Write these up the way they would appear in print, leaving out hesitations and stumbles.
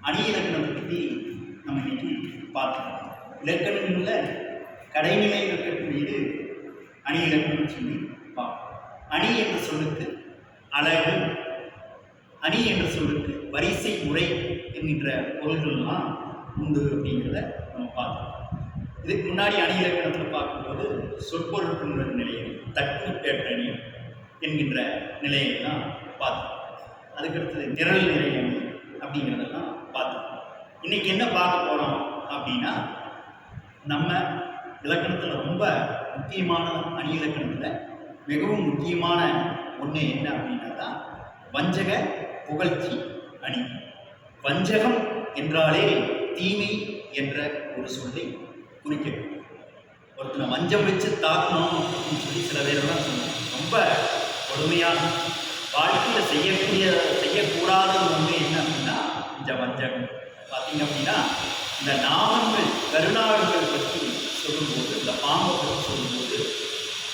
அணி இலக்கணத்தை பற்றி நம்ம இன்னைக்கு பார்க்கலாம். இலக்கணங்களில் கடைநிலை இருக்கக்கூடியது அணி இலக்கணம் சொல்லி பார்ப்போம். அணி என்ற சொல்லுக்கு அழகு, அணி என்ற சொல்லுக்கு வரிசை முறை என்கின்ற பொருள்கள்லாம் உண்டு அப்படிங்கிறத நம்ம பார்த்தோம். இதுக்கு முன்னாடி அணி இலக்கணத்தில் பார்க்கும்போது சொற்பொருட்கின்ற நிலையை, தட்டு பேட்டணி என்கின்ற நிலையெல்லாம் பார்த்தோம். அதுக்கடுத்தது நிரல் நிலை அணி அப்படிங்கிறதெல்லாம் பார்த்தோம். இன்னைக்கு என்ன பார்க்க போகிறோம் அப்படின்னா, நம்ம இலக்கணத்தில் ரொம்ப முக்கியமான அணி இலக்கணத்தில் மிகவும் முக்கியமான ஒன்று என்ன அப்படின்னா தான் வஞ்சக புகழ்ச்சி அணி. வஞ்சகம் என்றாலே தீமை என்ற ஒரு சொல்லை குறிக்கிறது. ஒருத்தனை வஞ்சம் வச்சு தாக்கணும் அப்படின்னு சொல்லி சில பேரெல்லாம் சொன்னாங்க. ரொம்ப கொடுமையான வாழ்க்கையில் செய்யக்கூடாத ஒன்று என்ன அப்படின்னா இந்த வஞ்சகம். பார்த்தீங்க அப்படின்னா, இந்த நாமங்கள் கருணாவிகள் பற்றி சொல்லும்போது, இந்த பாம்பை பற்றி சொல்லும்போது,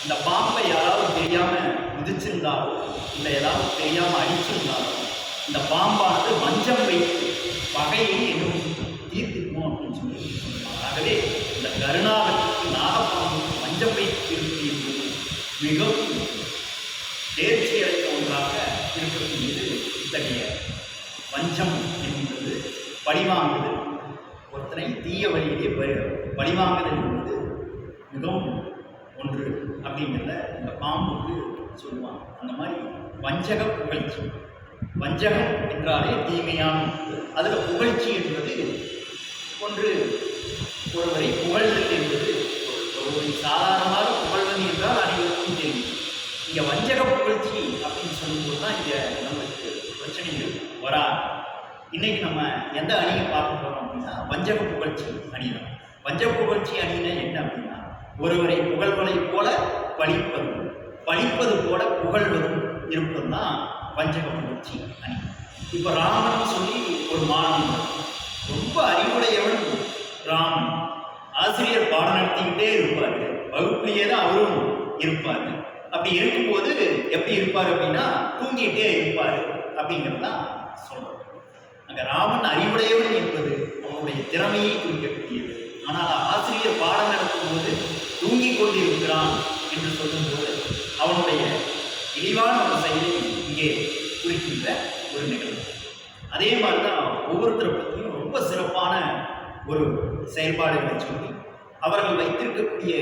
அந்த பாம்பை யாராவது தெரியாமல் மிதிச்சிருந்தாலோ இல்லை ஏதாவது தெரியாமல் அடிச்சிருந்தாலோ இந்த பாம்பானது வஞ்சம் வைத்து பகையை இன்னும் தீர்த்துக்கும் அப்படின்னு சொல்லி சொல்லுவாங்க. ஆகவே இந்த கருணாவிற்கு நாகப்பாம்பு வஞ்சம் வைத்து இருப்பது மிகவும் தேர்ச்சி அடைந்த ஒன்றாக இருக்கக்கூடியது. இத்தகைய வஞ்சம் என்பது பழிவாங்குதல், ஒருத்தனை தீய வழியிலே பழிவாங்குதல் என்பது மிகவும் ஒன்று அப்படிங்கிறத இந்த பாம்புக்கு சொல்லுவாங்க. அந்த மாதிரி வஞ்சக புகழ்ச்சி, வஞ்சகம் என்றாலே தீமையான, அதில் புகழ்ச்சி என்பது ஒன்று. ஒருவரை புகழ்தல் என்பது ஒருவரை சாதாரணமாக புகழ்வது என்றால் அனைவருக்கும் தெரியும். இங்கே வஞ்சக புகழ்ச்சி அப்படின்னு சொல்லும்போது தான் இங்கே நம்மளுக்கு பிரச்சனைகள் வராது. இன்னைக்கு நம்ம எந்த அணியை பார்க்க போகிறோம் அப்படின்னா வஞ்சக புகழ்ச்சி அணி தான். வஞ்சக புகழ்ச்சி அணினா என்ன அப்படின்னா, ஒருவரை புகழ்வதை போல பழிப்பது, பழிப்பது போல புகழ்வதும் இருப்பது தான் வஞ்சக புகழ்ச்சி அணி. இப்போ ராமன் சொல்லி ஒரு மாணவன், ரொம்ப அறிவுடையவன் ராமன், ஆசிரியர் பாடம் நடத்திக்கிட்டே இருப்பார், வகுப்பிலேயே தான் அவரும் இருப்பார். அப்படி இருக்கும்போது எப்படி இருப்பார் அப்படின்னா தூங்கிட்டே இருப்பார் அப்படிங்கிறது தான் சொல்கிறோம். அங்கே ராமன் அறிவுடையவன் என்பது அவனுடைய திறமையை குறிக்கக்கூடியது. ஆனால் ஆசிரியர் பாடம் நடத்தும் போது தூங்கிக் கொண்டிருக்கிறான் என்று சொல்லும்போது அவனுடைய இழிவான ஒரு செயலை இங்கே குறிக்கின்ற ஒரு நிகழ்வு. அதே மாதிரி தான் ஒவ்வொருத்தரை பற்றியும் ரொம்ப சிறப்பான ஒரு செயல்பாடுகளை சொல்லி அவர்கள் வைத்திருக்கக்கூடிய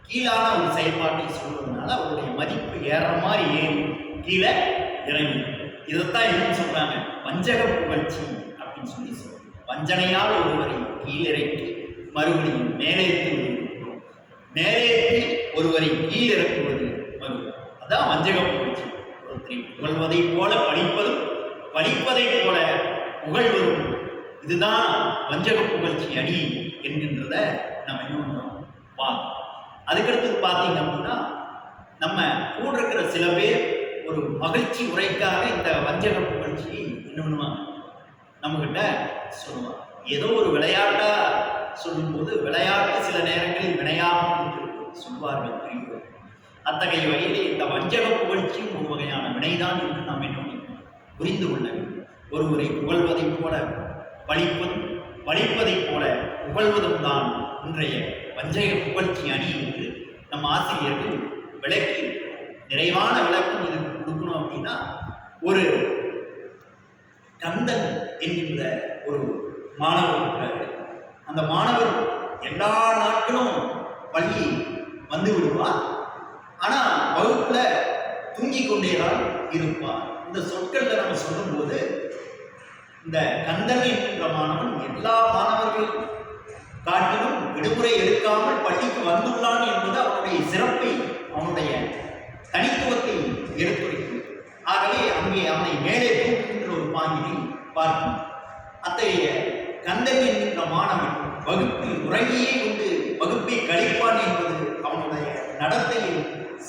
கீழான ஒரு செயல்பாட்டை சொல்வதனால அவருடைய மதிப்பு ஏற மாதிரி ஏறி கீழே இறங்கி, இதைத்தான் என்னன்னு சொல்றாங்க, வஞ்சக புகழ்ச்சி அப்படின்னு சொல்லி சொல்றாங்க. வஞ்சனையால் ஒருவரை கீழிறக்கி மறுபடியும் மேலேற்றி ஒருவரை கீழிறக்குவது மறுபடியும், அதான் வஞ்சக புகழ்ச்சி. ஒருத்தரை புகழ்வதை போல படிப்பதும் படிப்பதை போல புகழ்வதும், இதுதான் வஞ்சக புகழ்ச்சி அணி என்கின்றத நம்ம என்ன பண்றோம் பார்க்கணும். அதுக்கடுத்து பார்த்தீங்க அப்படின்னா, நம்ம கூட இருக்கிற சில பேர் ஒரு மகிழ்ச்சி உரைக்காக இந்த வஞ்சக புகழ்ச்சியை என்ன பண்ணுவாங்க, நம்மகிட்ட சொல்லுவாங்க. ஏதோ ஒரு விளையாட்டா சொல்லும்போது விளையாட்டு சில நேரங்களில் வினையாகும் என்று சொல்வார்கள் பெரியவர். அத்தகைய வகையிலே இந்த வஞ்சக புகழ்ச்சியும் ஒரு வகையான வினைதான் என்று நாம் என்ன புரிந்து கொள்ள வேண்டும். ஒருவரை புகழ்வதை போல படிப்பதும் படிப்பதை போல புகழ்வதும் தான் இன்றைய வஞ்சக புகழ்ச்சி அணி என்று நம் ஆசிரியர்கள் விளக்கி நிறைவான விளக்கம் இதுக்கு கொடுக்கணும் அப்படின்னா, ஒரு கந்தன் என்கின்ற ஒரு மாணவர் இருக்கிறார். அந்த மாணவர் எல்லா நாட்களும் பள்ளி வந்து விடுவார், ஆனால் வகுப்புல தூங்கிக் கொண்டேதான் இருப்பார். இந்த சொற்களில் நம்ம சொல்லும்போது இந்த கந்தன் என்கின்ற மாணவன் எல்லா மாணவர்கள் காட்டிலும் விடுமுறை எடுக்காமல் பள்ளிக்கு வந்துள்ளான் என்பது அவனுடைய சிறப்பை, அவனுடைய தனித்துவத்தை எடுத்துரைக்கிறது. ஆகவே அங்கே அவனை மேலே தூக்குகின்ற ஒரு பாங்கினை பார்க்கும். அத்தகைய கந்தன் என்கின்ற மாணவன் வகுப்பில் உறங்கியே கொண்டு வகுப்பை கழிப்பான் என்பது அவனுடைய நடத்தையில்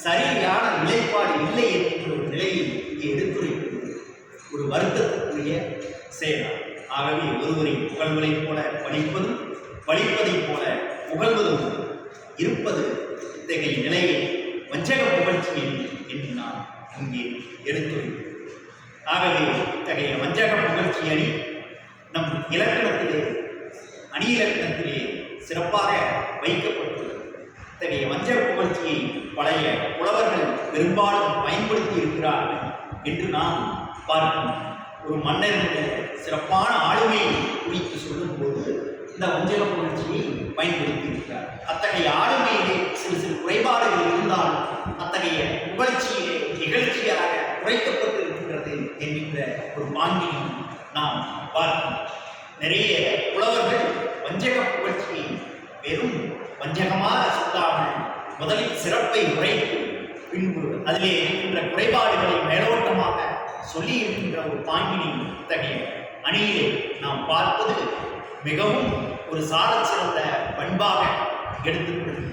சரியான நிலைப்பாடு இல்லை என்கின்ற ஒரு நிலையை இங்கே எடுத்துரைக்கிறது. ஒரு வருத்தத்துக்குரிய செயல். ஆகவே ஒருவரை புகழ்வதைப் போல படிப்பதும் படிப்பதைப் போல புகழ்வதும் இருப்பது இத்தகைய நிலையை வஞ்சக புகழ்ச்சி என்று நான் இங்கே எடுத்துரைக்கிறேன். ஆகவே இத்தகைய வஞ்சக புகழ்ச்சி அணி இலக்கணத்திலே அணி இலக்கணத்திலே சிறப்பாக வைக்கப்பட்டுள்ளது. இத்தகைய வஞ்சக புகழ்ச்சியை பழைய புலவர்கள் பெரும்பாலும் பயன்படுத்தி இருக்கிறார்கள் என்று நாம் பார்க்கிறோம். ஒரு மன்னரினுடைய சிறப்பான ஆளுமையை குறித்து சொல்லும்போது இந்த வஞ்சக புகழ்ச்சியை பயன்படுத்தி இருக்கிறார். அத்தகைய ஆளுமையிலே சிறு சிறு குறைபாடுகள் இருந்தால் அத்தகைய புகழ்ச்சியிலே நிகழ்ச்சியாக குறைக்கப்பட்டு இருக்கின்றது என்கின்ற ஒரு பாங்கினை நாம் பார்க்கிறோம். நிறைய புலவர்கள் வஞ்சக புகழ்ச்சியை வெறும் வஞ்சகமாக சொல்லாமல் முதலில் சிறப்பை உரைத்து பின்பு அதிலே இருக்கின்ற குறைபாடுகளை மேலோட்டமாக சொல்லி இருக்கின்ற ஒரு பாங்கினை இத்தகைய அணியிலே நாம் பார்ப்பது மிகவும் ஒரு சாலச் சிறந்த பண்பாக எடுத்துக்கொள்கிறது.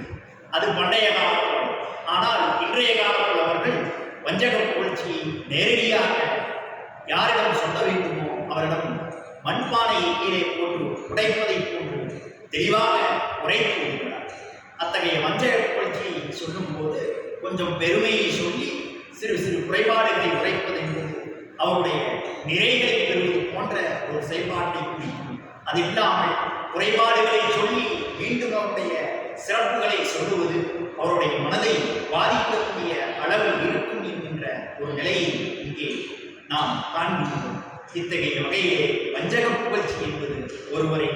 அது பண்டைய காலத்தில். ஆனால் இன்றைய காலத்தில் அவர்கள் வஞ்சக புகழ்ச்சியை நேரடியாக யாரிடம் சொல்ல வேண்டுமோ அவரிடம் மண்பானையை கீழே போன்று உடைப்பதை போன்று தெளிவாக உரைத்து வருகிறார். அத்தகைய வஞ்சக புகழ்ச்சியை சொல்லும்போது கொஞ்சம் பெருமையை சொல்லி சிறு சிறு குறைபாடுகளை உரைப்பது என்பது அவருடைய நிறைகளை பெறுவது போன்ற ஒரு செயல்பாட்டை குறிக்கும். அது இல்லாமல் குறைபாடுகளை சொல்லி மீண்டும் அவருடைய சிறப்புகளை சொல்லுவது அவருடைய மனதை பாதிக்கக்கூடிய அளவில் இருக்கும் என்கின்ற ஒரு நிலையை இங்கே நாம் காண்கின்றோம். இத்தகைய வகையிலே வஞ்சக புகழ்ச்சி என்பது ஒருவரை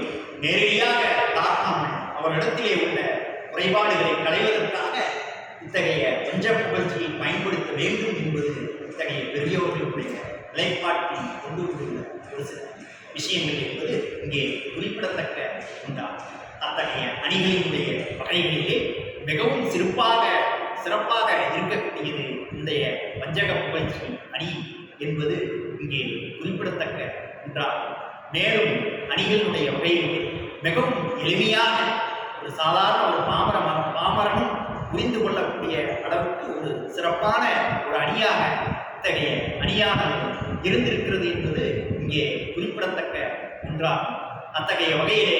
நேரடியாக தாக்காமல் அவரிடத்திலே உள்ள குறைபாடுகளை களைவதற்காக இத்தகைய வஞ்சக புகழ்ச்சியை பயன்படுத்த வேண்டும் என்பது இத்தகைய பெரியோர்களுடைய நிலைப்பாட்டில் கொண்டு வந்துள்ள ஒரு சில விஷயங்கள் என்பது இங்கே குறிப்பிடத்தக்க உண்டாகும். அத்தகைய அணிகளினுடைய வகைகளிலே மிகவும் சிறப்பாக இருக்கக்கூடியது இன்றைய வஞ்சக புகழ்ச்சி அணி என்பது இங்கே குறிப்பிடத்தக்க ஒன்றாகும். மேலும் அணிகளுடைய வகையிலே மிகவும் எளிமையாக ஒரு சாதாரண ஒரு பாமரனும் புரிந்து கொள்ளக்கூடிய அளவுக்கு ஒரு சிறப்பான ஒரு அணியாக இத்தகைய அணியானது இருந்திருக்கிறது என்பது இங்கே குறிப்பிடத்தக்க ஒன்றாகும். அத்தகைய வகையிலே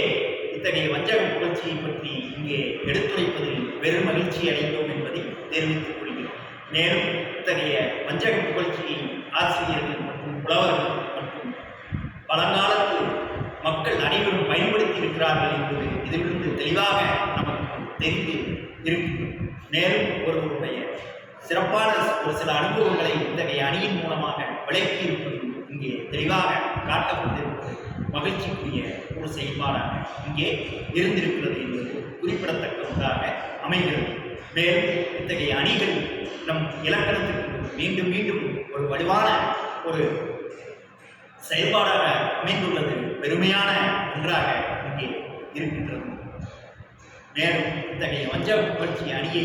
இத்தகைய வஞ்சக புகழ்ச்சியை பற்றி இங்கே எடுத்துரைப்பதில் பெரும் மகிழ்ச்சி அடைந்தோம் என்பதை தெரிவித்துக் கொள்கிறோம். மேலும் இத்தகைய வஞ்சக புகழ்ச்சியை ஆசிரியர்கள் மற்றும் புலவர்கள் மற்றும் பழங்காலத்து மக்கள் அனைவரும் பயன்படுத்தி இருக்கிறார்கள் என்பது இதிலிருந்து தெளிவாக நமக்கு தெரிந்து இருக்கும். மேலும் ஒருவருடைய சிறப்பான ஒரு சில அனுபவங்களை இத்தகைய அணியின் மூலமாக விளக்கி இருப்பது இங்கே தெளிவாக காட்டப்பட்டிருப்பது மகிழ்ச்சிக்குரிய ஒரு செயல்பாடாக இங்கே இருந்திருக்கிறது என்பது குறிப்பிடத்தக்க ஒன்றாக அமைகிறது. மேலும் இத்தகைய அணிகள் நம் இலக்கணத்துக்கு மீண்டும் மீண்டும் ஒரு வலுவான ஒரு செயல்பாடாக அமைந்துள்ளது பெருமையான ஒன்றாக இங்கே இருக்கின்றது. மேலும் இத்தகைய வஞ்சக புகழ்ச்சி அணியை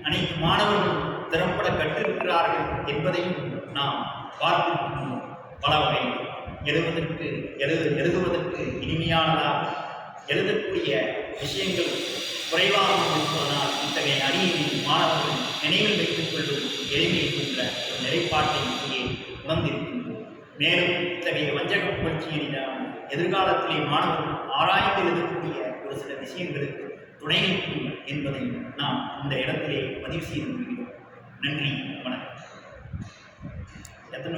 அனைத்து மாணவர்களும் திறம்பட கற்றிருக்கிறார்கள் என்பதையும் நாம் பார்த்திருக்கின்றோம். பல வகையில் எழுதுவதற்கு இனிமையானதாக எழுதக்கூடிய விஷயங்கள் குறைவாக இருப்பதனால் இத்தகைய அணியை மாணவர்கள் நினைவில் வைத்துக் கொள்வது எளிமை என்ற ஒரு நிலைப்பாட்டை இங்கே உணர்ந்திருக்கின்றோம். மேலும் இத்தகைய வஞ்சக புகழ்ச்சியினால் எதிர்காலத்திலே மாணவர்கள் ஆராய்ந்து எழுதக்கூடிய ஒரு சில விஷயங்களுக்கு துணை நிற்கும் என்பதை நாம் இந்த இடத்திலே பதிவு செய்து கொள்கிறோம். நன்றி, வணக்கம். எத்தனை